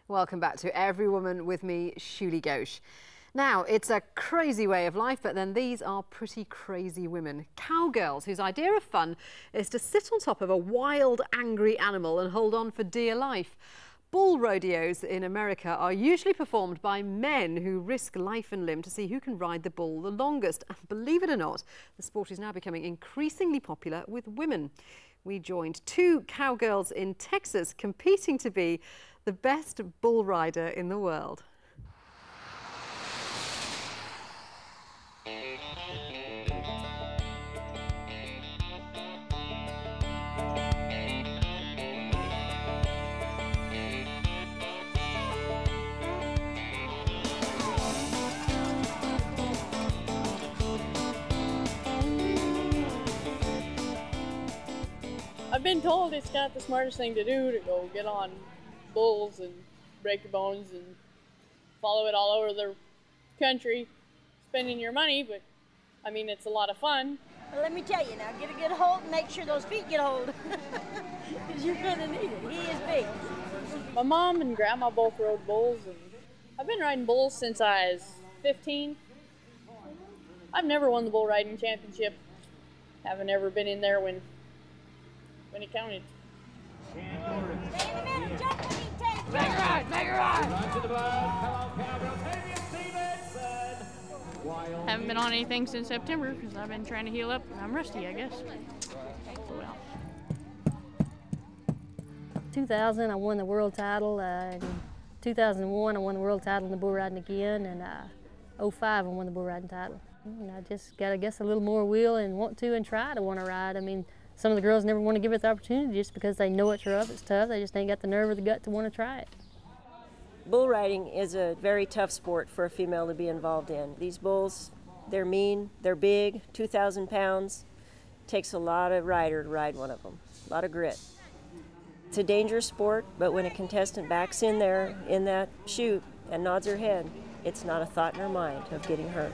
Welcome back to Everywoman with me, Shuli Ghosh. Now, it's a crazy way of life, but then these are pretty crazy women. Cowgirls, whose idea of fun is to sit on top of a wild, angry animal and hold on for dear life. Bull rodeos in America are usually performed by men who risk life and limb to see who can ride the bull the longest. And believe it or not, the sport is now becoming increasingly popular with women. We joined two cowgirls in Texas competing to be the best bull rider in the world. I've been told it's not the smartest thing to do to go get on bulls and break your bones and follow it all over the country, spending your money, but I mean, it's a lot of fun. Well, let me tell you now, get a good hold and make sure those feet get hold, because you're going to need it. He is big. My mom and grandma both rode bulls, and I've been riding bulls since I was 15. I've never won the bull riding championship. Haven't ever been in there when it counted. Stay in the middle, jump when he takes it. Make it right, make it right. Run to the blood. Hello, cowgirls. TAVIA Stevenson. Haven't been on anything since September because I've been trying to heal up. I'm rusty, I guess. Well. 2000, I won the world title. In 2001, I won the world title in the bull riding again. And 05, I won the bull riding title. And I just got, I guess, a little more will and want to and try to want to ride. I mean, some of the girls never want to give it the opportunity just because they know it's rough, it's tough. They just ain't got the nerve or the gut to want to try it. Bull riding is a very tough sport for a female to be involved in. These bulls, they're mean, they're big, 2,000 pounds. Takes a lot of rider to ride one of them, a lot of grit. It's a dangerous sport, but when a contestant backs in there in that chute and nods her head, it's not a thought in her mind of getting hurt.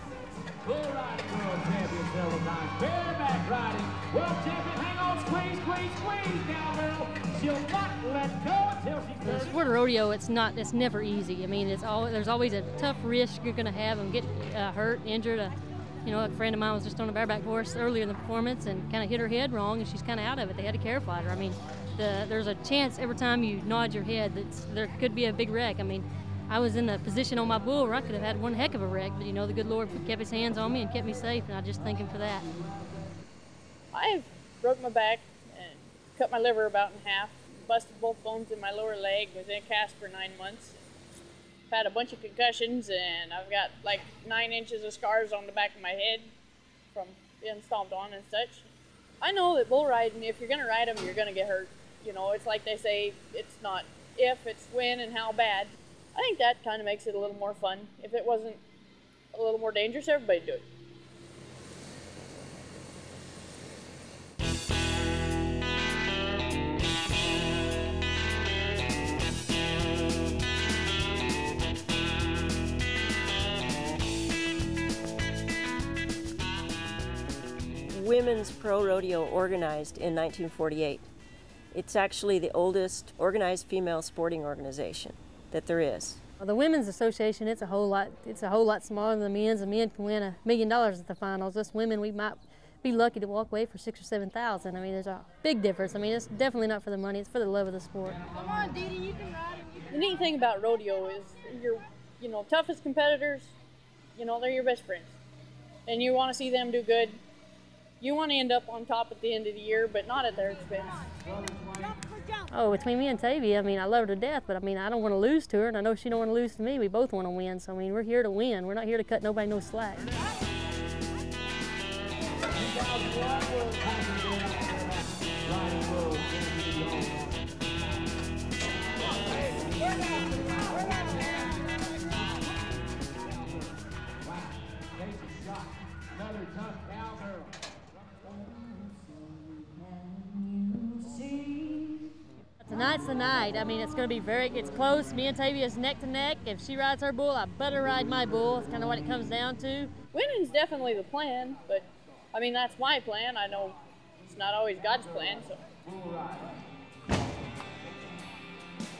Bull riding world champion several times. Bareback riding world champion. Hang on, squeeze, squeeze, squeeze, cowgirl. She'll not let go until she's The sport of rodeo, it's never easy. I mean, there's always a tough risk you're going to have and get hurt, injured. You know, a friend of mine was just on a bareback horse earlier in the performance and kind of hit her head wrong, and she's kind of out of it. They had to care flight her. I mean, there's a chance every time you nod your head that there could be a big wreck. I mean, I was in a position on my bull where I could have had one heck of a wreck, but you know, the good Lord kept his hands on me and kept me safe, and I just thank him for that. I broke my back and cut my liver about in half, busted both bones in my lower leg, was in a cast for 9 months. I've had a bunch of concussions, and I've got like 9 inches of scars on the back of my head from being stomped on and such. I know that bull riding, if you're gonna ride them, you're gonna get hurt. You know, it's like they say, it's not if, it's when and how bad. I think that kind of makes it a little more fun. If it wasn't a little more dangerous, everybody'd do it. Women's Pro Rodeo organized in 1948. It's actually the oldest organized female sporting organization that there is. Well, the Women's Association, it's a whole lot smaller than the men's. The men can win $1 million at the finals. Us women, we might be lucky to walk away for 6,000 or 7,000. I mean, there's a big difference. I mean, it's definitely not for the money. It's for the love of the sport. Come on, Dee Dee, you can ride him. The neat thing about rodeo is your, toughest competitors, they're your best friends. And you want to see them do good. You want to end up on top at the end of the year, but not at their expense. Oh, between me and Tavia, I mean, I love her to death, but I mean, I don't want to lose to her, and I know she don't want to lose to me. We both want to win, so I mean, we're here to win. We're not here to cut nobody no slack. another tough cowgirl. Tonight's the night. I mean, it's going to be it's close. Me and Tavia's neck to neck. If she rides her bull, I better ride my bull. It's kind of what it comes down to. Winning's definitely the plan, but I mean, that's my plan. I know it's not always God's plan, so. Bull ride.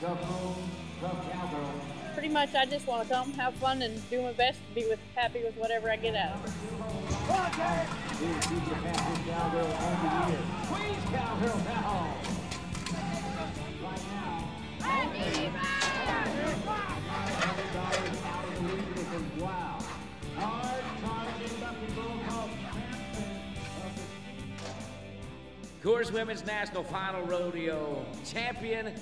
The boom. Cowgirls. Pretty much, I just want to come, have fun, and do my best, be happy with whatever I get out of it. Here's the fastest cowgirl on the year. Squeeze cowgirl now. Right now. Everybody's out of the lead because wow. Hard charging basketball called Coors Women's National Final Rodeo champion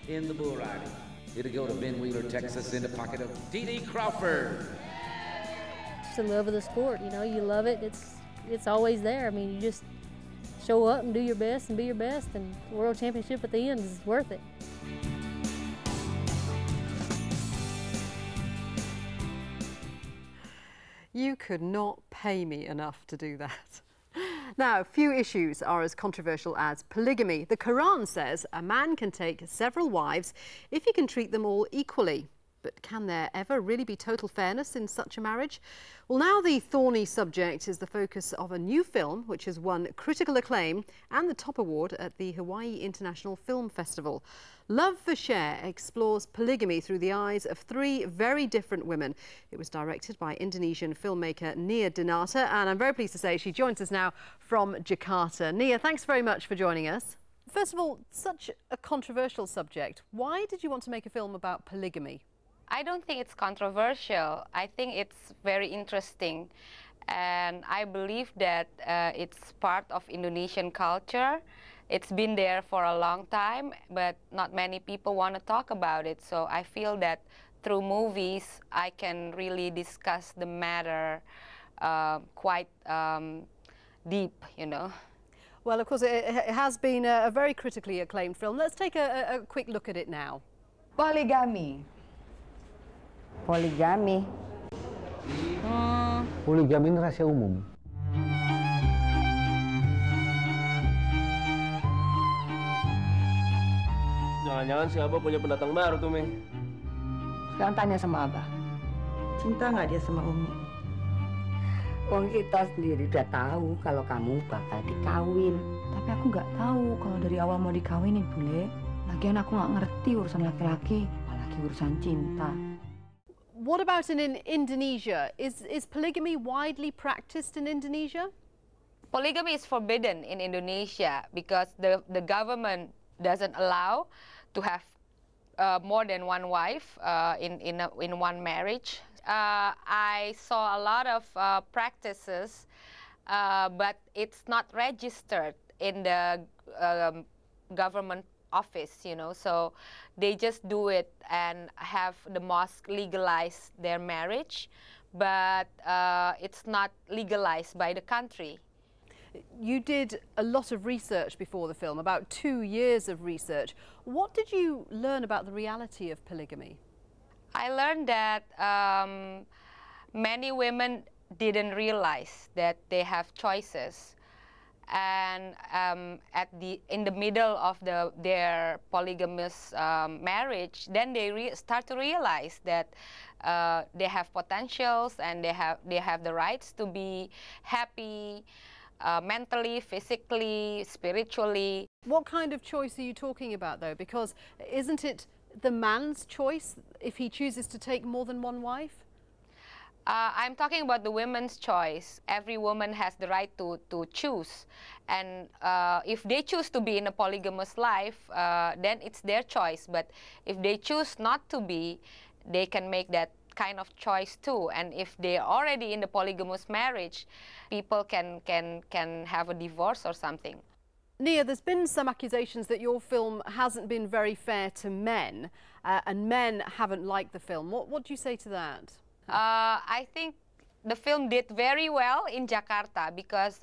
in the bull riding. It'll go to Ben Wheeler, Texas, in the pocket of Dee Crawford. It's the love of the sport, you know, you love it, it's always there. I mean, you just show up and do your best and be your best, and the World Championship at the end is worth it. You could not pay me enough to do that. Now, few issues are as controversial as polygamy. The Quran says a man can take several wives if he can treat them all equally. But can there ever really be total fairness in such a marriage? Well, now the thorny subject is the focus of a new film which has won critical acclaim and the top award at the Hawaii International Film Festival. Love for Share explores polygamy through the eyes of three very different women. It was directed by Indonesian filmmaker Nia Dinata, and I'm very pleased to say she joins us now from Jakarta. Nia, thanks very much for joining us. First of all, such a controversial subject. Why did you want to make a film about polygamy? I don't think it's controversial. I think it's very interesting. And I believe that it's part of Indonesian culture. It's been there for a long time, but not many people want to talk about it. So I feel that through movies, I can really discuss the matter quite deep, you know. Well, of course, it has been a very critically acclaimed film. Let's take a quick look at it now. Polygamy. Poligami. Poligami ini rahasia umum. Jangan-jangan si Abah punya pendatang baru tuh, Mei. Sekarang tanya sama Abah. Cinta nggak dia sama Umi? Wong kita sendiri udah tahu kalau kamu bakal dikawin. Tapi aku nggak tahu kalau dari awal mau dikawinin, Bule. Lagian aku nggak ngerti urusan laki-laki, apalagi urusan cinta. What about in Indonesia? Is polygamy widely practiced in Indonesia? Polygamy is forbidden in Indonesia because the government doesn't allow to have more than one wife in one marriage. I saw a lot of practices, but it's not registered in the government office, you know, so they just do it and have the mosque legalize their marriage, but it's not legalized by the country. You did a lot of research before the film, about 2 years of research. What did you learn about the reality of polygamy? I learned that many women didn't realize that they have choices. And in the middle of their polygamous marriage, then they start to realize that they have potentials and they have the rights to be happy mentally, physically, spiritually. What kind of choice are you talking about, though? Because isn't it the man's choice if he chooses to take more than one wife? I'm talking about the women's choice. Every woman has the right to choose. And if they choose to be in a polygamous life, then it's their choice. But if they choose not to be, they can make that kind of choice too. And if they're already in the polygamous marriage, people can have a divorce or something. Nia, there's been some accusations that your film hasn't been very fair to men, and men haven't liked the film. What do you say to that? I think the film did very well in Jakarta because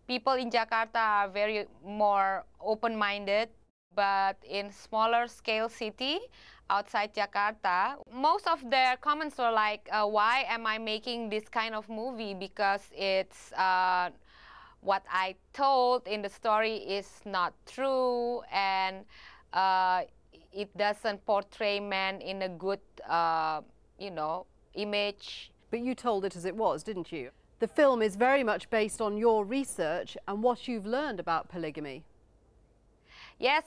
people in Jakarta are very more open-minded. But in smaller scale city outside Jakarta, most of their comments were like, why am I making this kind of movie? Because it's what I told in the story is not true, and it doesn't portray men in a good, you know, image. But you told it as it was, didn't you? The film is very much based on your research and what you've learned about polygamy. Yes,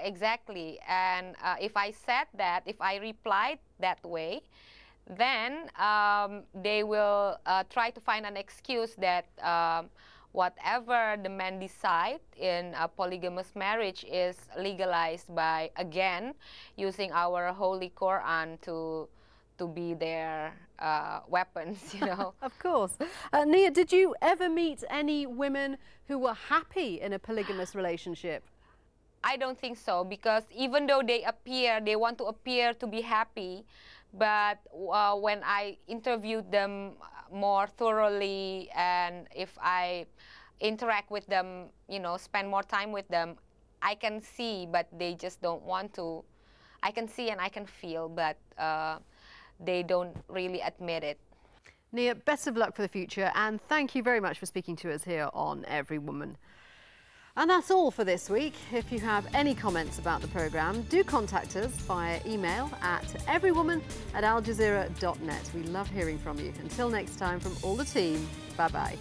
exactly. And if I said that, if I replied that way, then they will try to find an excuse that whatever the men decide in a polygamous marriage is legalized by, again, using our Holy Quran to be their weapons, you know. Of course. Nia, did you ever meet any women who were happy in a polygamous relationship? I don't think so, because even though they want to appear to be happy, but when I interviewed them more thoroughly, and if I interact with them, you know, spend more time with them, I can see, but they just don't want to. I can see and I can feel, but they don't really admit it. Nia, best of luck for the future, and thank you very much for speaking to us here on Everywoman. And that's all for this week. If you have any comments about the programme, do contact us via email at everywoman@aljazeera.net. We love hearing from you. Until next time, from all the team, bye-bye.